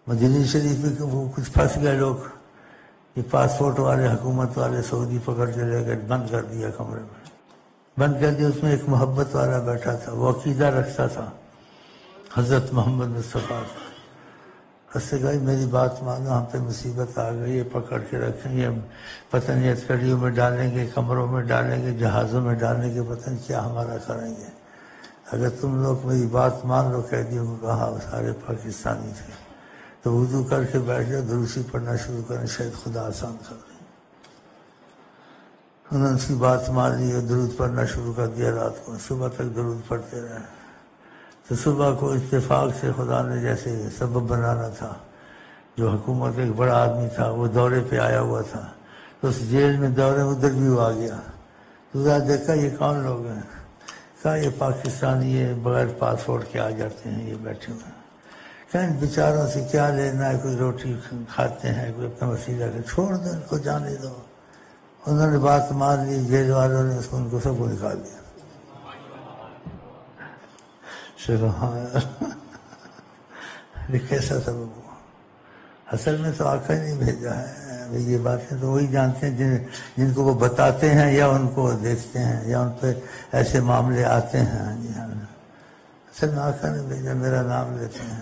مدینہ شریف میں وہ کچھ پھنس گئے لوگ، یہ پاسپورٹ والے حکومت والے سعودی پکڑ کے لے گئے، بند کر دیا کمرے میں، بند کر دیا۔ اس میں ایک محبت والا بیٹھا تھا، وہ عقیدہ رکھتا تھا حضرت محمد مصطفیٰ کا۔ اس سے کہا میری بات مانو، ہم پہ مصیبت آ گئی، یہ پکڑ کے رکھیں گے، پتہ نہیں ہتھکڑیوں میں ڈالیں گے، کمروں میں ڈالیں گے، جہازوں میں ڈالیں گے، پتہ نہیں کیا ہمارا کریں گے۔ اگر تم لوگ میری بات مان لو، قیدیوں کو کہا، وہ سارے پاکستانی تھے، تو وضو کر کے بیٹھ جاؤ، دروسی پڑھنا شروع کریں، شاید خدا آسان کر دیں۔ انہوں نے اس کی بات مان لی اور درود پڑھنا شروع کر دیا رات کو، صبح تک درود پڑھتے رہے۔ تو صبح کو اتفاق سے خدا نے جیسے سبب بنانا تھا، جو حکومت ایک بڑا آدمی تھا وہ دورے پہ آیا ہوا تھا، تو اس جیل میں دورے ادھر بھی وہ آ گیا۔ تو دیکھا یہ کون لوگ ہیں؟ کہا یہ پاکستانی یہ بغیر پاسپورٹ کے آ جاتے ہیں، یہ بیٹھے ہوئے ہیں۔ کہیں ان بیچاروں سے کیا لینا ہے، کوئی روٹی کھاتے ہیں، کوئی اپنا وسیلہ ہے، چھوڑ دو ان کو، جانے دو۔ انہوں نے بات مان لی، جیل والوں نے ان کو سب کو نکال دیا۔ سبحان اللہ، یہ کیسا سبب ہوا؟ اصل میں تو آقا نہیں بھیجا ہے، یہ باتیں تو وہی جانتے ہیں جن کو وہ بتاتے ہیں یا ان کو دیکھتے ہیں یا ان پہ ایسے معاملے آتے ہیں۔ اصل میں آقا نے بھیجا، میرا نام لیتے ہیں۔